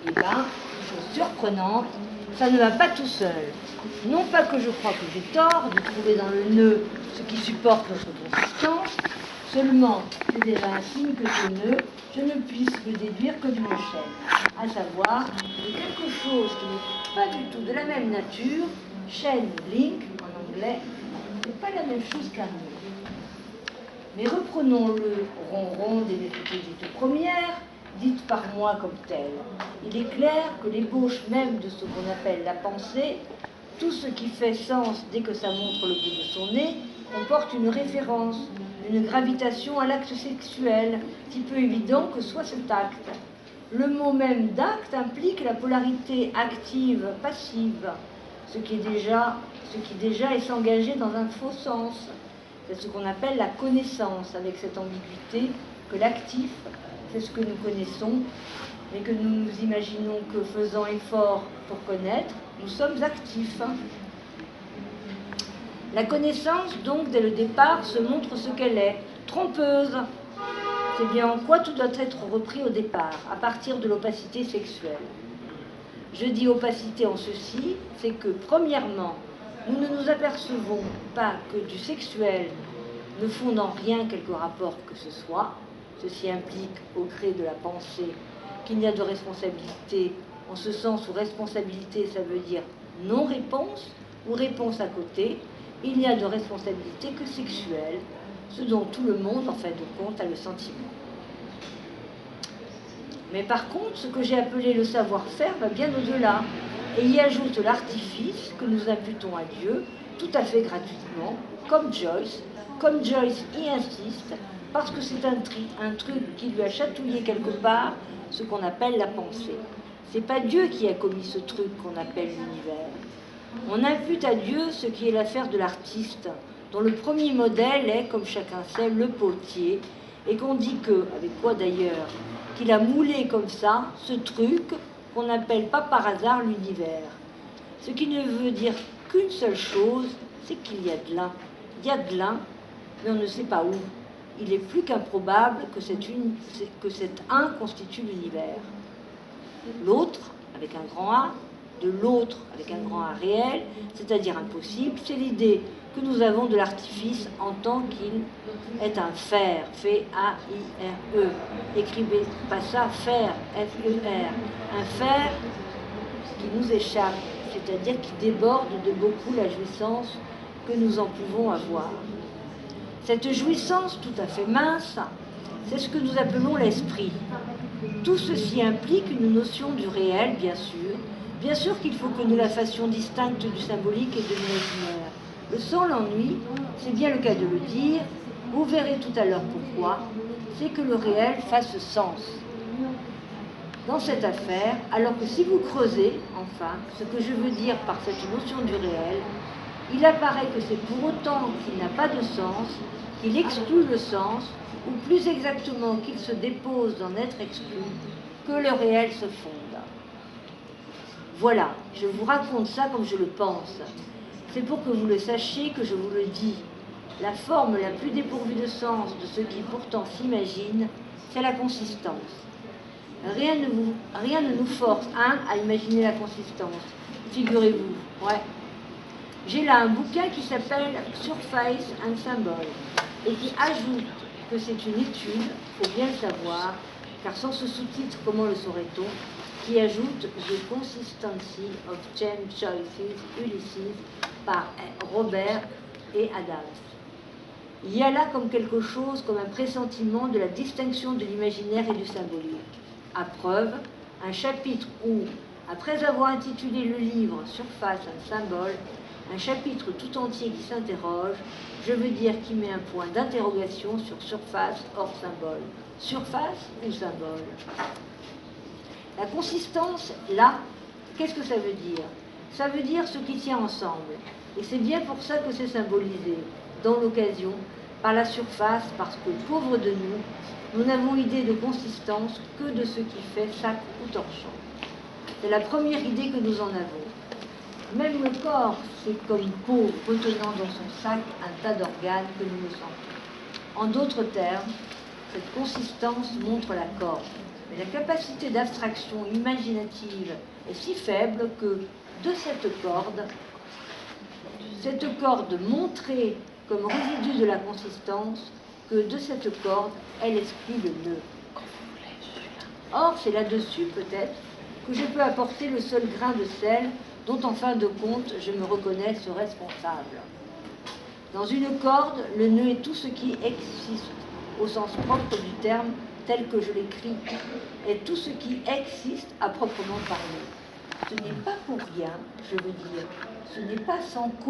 Eh bien, chose surprenante, ça ne va pas tout seul. Non pas que je crois que j'ai tort de trouver dans le nœud ce qui supporte notre consistance, seulement c'est déjà un signe que ce nœud, je ne puisse le déduire que d'une chaîne, à savoir de quelque chose qui n'est pas du tout de la même nature, chaîne, link en anglais, c'est pas la même chose qu'un nœud. Mais reprenons le ronron des méthodes dites premières, dites par moi comme telles. Il est clair que l'ébauche même de ce qu'on appelle la pensée, tout ce qui fait sens dès que ça montre le bout de son nez, comporte une référence, une gravitation à l'acte sexuel, si peu évident que soit cet acte. Le mot même d'acte implique la polarité active-passive, ce qui déjà est s'engager dans un faux sens. C'est ce qu'on appelle la connaissance, avec cette ambiguïté que l'actif, c'est ce que nous connaissons, mais que nous nous imaginons que faisant effort pour connaître, nous sommes actifs. La connaissance, donc, dès le départ, se montre ce qu'elle est, trompeuse. C'est bien en quoi tout doit être repris au départ, à partir de l'opacité sexuelle. Je dis opacité en ceci, c'est que, premièrement, nous ne nous apercevons pas que du sexuel ne fonde en rien quelque rapport que ce soit. Ceci implique, au gré de la pensée, qu'il n'y a de responsabilité, en ce sens où responsabilité, ça veut dire non-réponse ou réponse à côté. Il n'y a de responsabilité que sexuelle, ce dont tout le monde, en fin de compte, a le sentiment. Mais par contre, ce que j'ai appelé le savoir-faire va bien au-delà, et y ajoute l'artifice que nous imputons à Dieu, tout à fait gratuitement, comme Joyce y insiste, parce que c'est un truc qui lui a chatouillé quelque part ce qu'on appelle la pensée. C'est pas Dieu qui a commis ce truc qu'on appelle l'univers. On impute à Dieu ce qui est l'affaire de l'artiste, dont le premier modèle est, comme chacun sait, le potier, et qu'on dit que, avec quoi d'ailleurs, qu'il a moulé comme ça ce truc qu'on n'appelle pas par hasard l'univers. Ce qui ne veut dire qu'une seule chose, c'est qu'il y a de l'un. Il y a de l'un, mais on ne sait pas où. Il est plus qu'improbable que cet un constitue l'univers. L'autre, avec un grand A, de l'autre avec un grand A réel, c'est-à-dire impossible, c'est l'idée que nous avons de l'artifice en tant qu'il est un faire, fait A-I-R-E. Écrivez pas ça, faire, F-E-R. Un faire qui nous échappe, c'est-à-dire qui déborde de beaucoup la jouissance que nous en pouvons avoir. Cette jouissance tout à fait mince, c'est ce que nous appelons l'esprit. Tout ceci implique une notion du réel, bien sûr. Bien sûr qu'il faut que nous la fassions distincte du symbolique et de l'imaginaire. Le sans l'ennui, c'est bien le cas de le dire, vous verrez tout à l'heure pourquoi, c'est que le réel fasse sens dans cette affaire, alors que si vous creusez, enfin, ce que je veux dire par cette notion du réel, il apparaît que c'est pour autant qu'il n'a pas de sens, qu'il exclut le sens, ou plus exactement qu'il se dépose d'en être exclu, que le réel se fonde. Voilà, je vous raconte ça comme je le pense. C'est pour que vous le sachiez que je vous le dis. La forme la plus dépourvue de sens de ce qui pourtant s'imagine, c'est la consistance. Rien ne nous force, à imaginer la consistance. Figurez-vous, ouais. J'ai là un bouquin qui s'appelle Surface and Symbol et qui ajoute que c'est une étude, il faut bien le savoir, car sans ce sous-titre, comment le saurait-on, qui ajoute The Consistency of Chain Choices Ulysses par Robert et Adams. Il y a là comme quelque chose, comme un pressentiment de la distinction de l'imaginaire et du symbolique. À preuve, un chapitre où, après avoir intitulé le livre Surface and Symbol, un chapitre tout entier qui s'interroge, je veux dire qui met un point d'interrogation sur surface hors symbole. Surface ou symbole? La consistance, là, qu'est-ce que ça veut dire? Ça veut dire ce qui tient ensemble. Et c'est bien pour ça que c'est symbolisé, dans l'occasion, par la surface, parce que, pauvres de nous n'avons idée de consistance que de ce qui fait sac ou torchon. C'est la première idée que nous en avons. Même le corps, c'est comme peau retenant dans son sac un tas d'organes que nous ne sentons. En d'autres termes, cette consistance montre la corde. Mais la capacité d'abstraction imaginative est si faible que de cette corde montrée comme résidu de la consistance, que de cette corde, elle exclut le nœud. Or, c'est là-dessus, peut-être, que je peux apporter le seul grain de sel dont, en fin de compte, je me reconnais ce responsable. Dans une corde, le nœud est tout ce qui existe, au sens propre du terme, tel que je l'écris, est tout ce qui existe à proprement parler. Ce n'est pas pour rien, je veux dire, ce n'est pas sans cause.